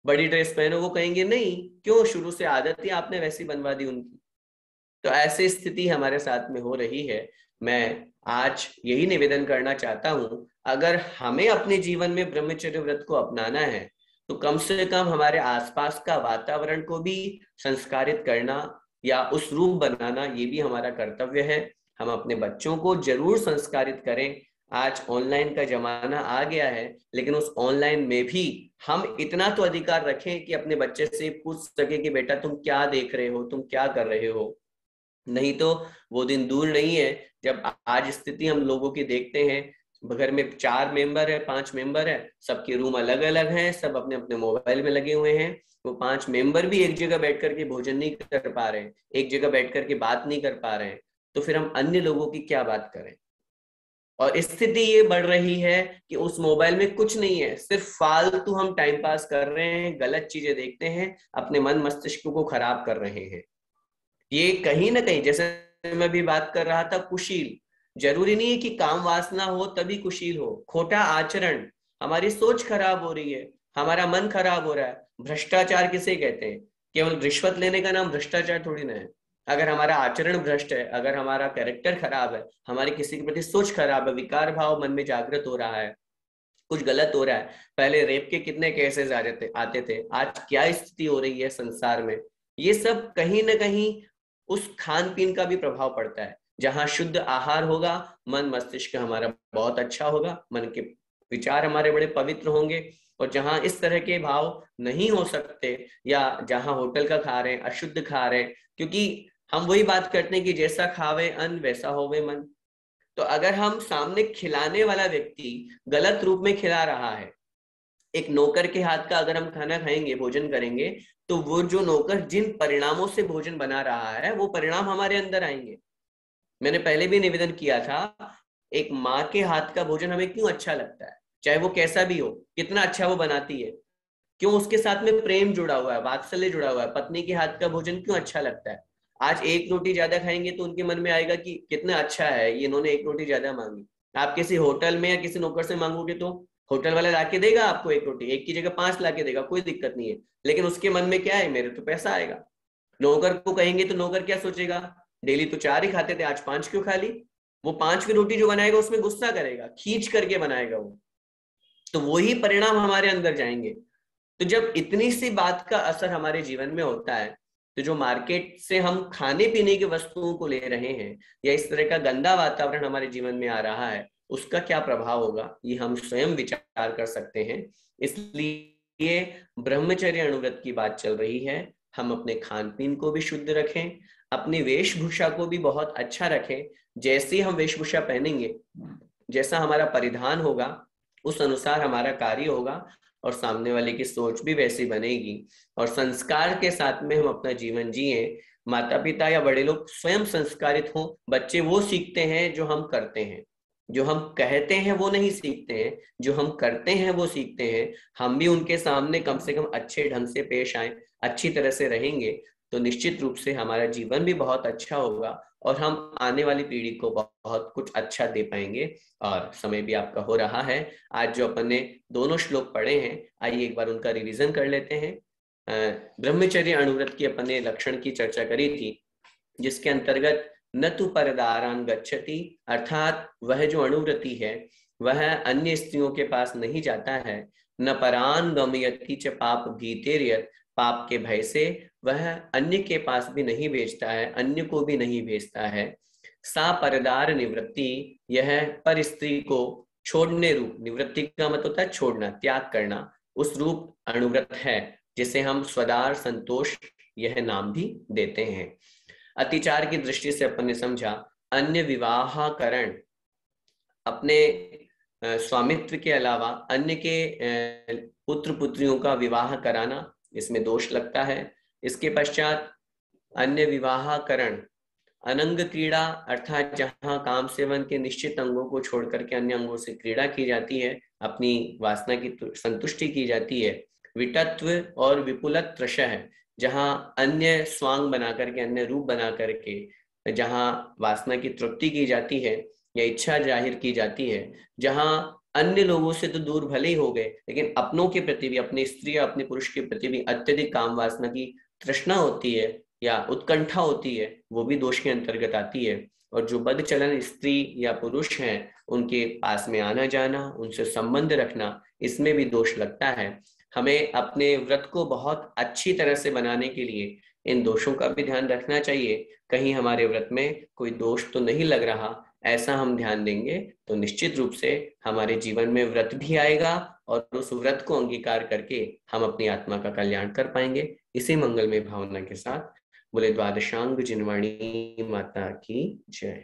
बड़ी ड्रेस पहनो, वो कहेंगे नहीं, क्यों, शुरू से आदत ही आपने वैसी बनवा दी उनकी। तो ऐसी स्थिति हमारे साथ में हो रही है। मैं आज यही निवेदन करना चाहता हूं, अगर हमें अपने जीवन में ब्रह्मचर्य व्रत को अपनाना है तो कम से कम हमारे आसपास का वातावरण को भी संस्कारित करना या उस रूप बनाना, ये भी हमारा कर्तव्य है। हम अपने बच्चों को जरूर संस्कारित करें। आज ऑनलाइन का जमाना आ गया है, लेकिन उस ऑनलाइन में भी हम इतना तो अधिकार रखें कि अपने बच्चे से पूछ सके कि बेटा तुम क्या देख रहे हो, तुम क्या कर रहे हो। नहीं तो वो दिन दूर नहीं है जब आज स्थिति हम लोगों की देखते हैं, घर में 4 मेंबर है, 5 मेंबर है, सबके रूम अलग अलग हैं, सब अपने अपने मोबाइल में लगे हुए हैं। वो 5 मेंबर भी एक जगह बैठ करके भोजन नहीं कर पा रहे हैं, एक जगह बैठ करके बात नहीं कर पा रहे हैं, तो फिर हम अन्य लोगों की क्या बात करें। और स्थिति ये बढ़ रही है कि उस मोबाइल में कुछ नहीं है, सिर्फ फालतू हम टाइम पास कर रहे हैं, गलत चीजें देखते हैं, अपने मन मस्तिष्क को खराब कर रहे हैं। ये कहीं ना कहीं, जैसे मैं भी बात कर रहा था, कुशील, जरूरी नहीं है कि काम वासना हो तभी कुशील हो। खोटा आचरण, हमारी सोच खराब हो रही है, हमारा मन खराब हो रहा है। भ्रष्टाचार किसे कहते हैं? केवल रिश्वत लेने का नाम भ्रष्टाचार थोड़ी ना है। अगर हमारा आचरण भ्रष्ट है, अगर हमारा कैरेक्टर खराब है, हमारी किसी के प्रति सोच खराब है, विकार भाव मन में जागृत हो रहा है, कुछ गलत हो रहा है। पहले रेप के कितने केसेस आते थे, आज क्या स्थिति हो रही है संसार में। ये सब कहीं ना कहीं उस खान पीन का भी प्रभाव पड़ता है। जहां शुद्ध आहार होगा, मन मस्तिष्क हमारा बहुत अच्छा होगा, मन के विचार हमारे बड़े पवित्र होंगे। और जहां इस तरह के भाव नहीं हो सकते, या जहां होटल का खा रहे हैं, अशुद्ध खा रहे हैं, क्योंकि हम वही बात करते हैं कि जैसा खावे अन्न वैसा होवे मन। तो अगर हम सामने खिलाने वाला व्यक्ति गलत रूप में खिला रहा है, एक नौकर के हाथ का अगर हम खाना खाएंगे, भोजन करेंगे, तो वो जो नौकर जिन परिणामों से भोजन बना रहा है, वो परिणाम हमारे अंदर आएंगे। मैंने पहले भी निवेदन किया था, एक माँ के हाथ का भोजन हमें क्यों अच्छा लगता है, चाहे वो कैसा भी हो, कितना अच्छा वो बनाती है, क्यों? उसके साथ में प्रेम जुड़ा हुआ है, वात्सल्य जुड़ा हुआ है। पत्नी के हाथ का भोजन क्यों अच्छा लगता है? आज एक रोटी ज्यादा खाएंगे तो उनके मन में आएगा कि कितना अच्छा है, ये इन्होंने एक रोटी ज्यादा मांगी। आप किसी होटल में या किसी नौकर से मांगोगे तो होटल वाला लाके देगा आपको एक रोटी, एक की जगह 5 लाके देगा, कोई दिक्कत नहीं है। लेकिन उसके मन में क्या है, मेरे तो पैसा आएगा। नौकर को कहेंगे तो नौकर क्या सोचेगा, डेली तो 4 ही खाते थे, आज 5 क्यों खा ली? वो 5वीं रोटी जो बनाएगा उसमें गुस्सा करेगा, खींच करके बनाएगा वो। तो वही परिणाम हमारे अंदर जाएंगे। तो जब इतनी सी बात का असर हमारे जीवन में होता है, तो जो मार्केट से हम खाने पीने की वस्तुओं को ले रहे हैं, या इस तरह का गंदा वातावरण हमारे जीवन में आ रहा है, उसका क्या प्रभाव होगा, ये हम स्वयं विचार कर सकते हैं। इसलिए ब्रह्मचर्य अनुव्रत की बात चल रही है। हम अपने खान पीन को भी शुद्ध रखें, अपनी वेशभूषा को भी बहुत अच्छा रखें। जैसे हम वेशभूषा पहनेंगे, जैसा हमारा परिधान होगा, उस अनुसार हमारा कार्य होगा, और सामने वाले की सोच भी वैसी बनेगी। और संस्कार के साथ में हम अपना जीवन जिए। माता पिता या बड़े लोग स्वयं संस्कारित हों। बच्चे वो सीखते हैं जो हम करते हैं, जो हम कहते हैं वो नहीं सीखते हैं, जो हम करते हैं वो सीखते हैं। हम भी उनके सामने कम से कम अच्छे ढंग से पेश आए, अच्छी तरह से रहेंगे, तो निश्चित रूप से हमारा जीवन भी बहुत अच्छा होगा, और हम आने वाली पीढ़ी को बहुत कुछ अच्छा दे पाएंगे। और समय भी आपका हो रहा है। आज जो अपन ने दोनों श्लोक पढ़े हैं, आइए एक बार उनका रिवीजन कर लेते हैं। ब्रह्मचर्य अनुव्रत की अपन ने लक्षण की चर्चा करी थी, जिसके अंतर्गत न तो परदारान गच्छति, अर्थात वह जो अनुव्रति है वह अन्य स्त्रियों के पास नहीं जाता है। न परान गमयति च पाप भीतेर्यत्, पाप के भय से वह अन्य के पास भी नहीं भेजता है, अन्य को भी नहीं भेजता है। सा परदार निवृत्ति, यह पर स्त्री को छोड़ने रूप, निवृत्ति का मतलब होता है छोड़ना, त्याग करना, उस रूप अनुव्रत है, जिसे हम स्वदार संतोष यह नाम भी देते हैं। अतिचार की दृष्टि से अपन ने समझा अन्य विवाहकरण, अपने स्वामित्व के अलावा अन्य के पुत्र पुत्रियों का विवाह कराना, इसमें दोष लगता है। इसके पश्चात अन्य विवाहकरण, अनंग क्रीड़ा, अर्थात जहां काम सेवन के निश्चित अंगों को छोड़ करके अन्य अंगों से क्रीड़ा की जाती है, अपनी वासना की संतुष्टि की जाती है। विटत्व और विपुलत्रशः, जहां अन्य स्वांग बना करके, अन्य रूप बना करके जहां वासना की तृप्ति की जाती है या इच्छा जाहिर की जाती है, जहां अन्य लोगों से तो दूर भले ही हो गए, लेकिन अपनों के प्रति भी, अपने स्त्री या अपने पुरुष के प्रति भी अत्यधिक काम वासना की तृष्णा होती है या उत्कंठा होती है, वो भी दोष के अंतर्गत आती है। और जो बदचलन स्त्री या पुरुष हैं, उनके पास में आना जाना, उनसे संबंध रखना, इसमें भी दोष लगता है। हमें अपने व्रत को बहुत अच्छी तरह से बनाने के लिए इन दोषों का भी ध्यान रखना चाहिए। कहीं हमारे व्रत में कोई दोष तो नहीं लग रहा, ऐसा हम ध्यान देंगे तो निश्चित रूप से हमारे जीवन में व्रत भी आएगा और उस व्रत को अंगीकार करके हम अपनी आत्मा का कल्याण कर पाएंगे। इसी मंगलमय भावना के साथ बोले द्वादशांग जिनवाणी माता की जय।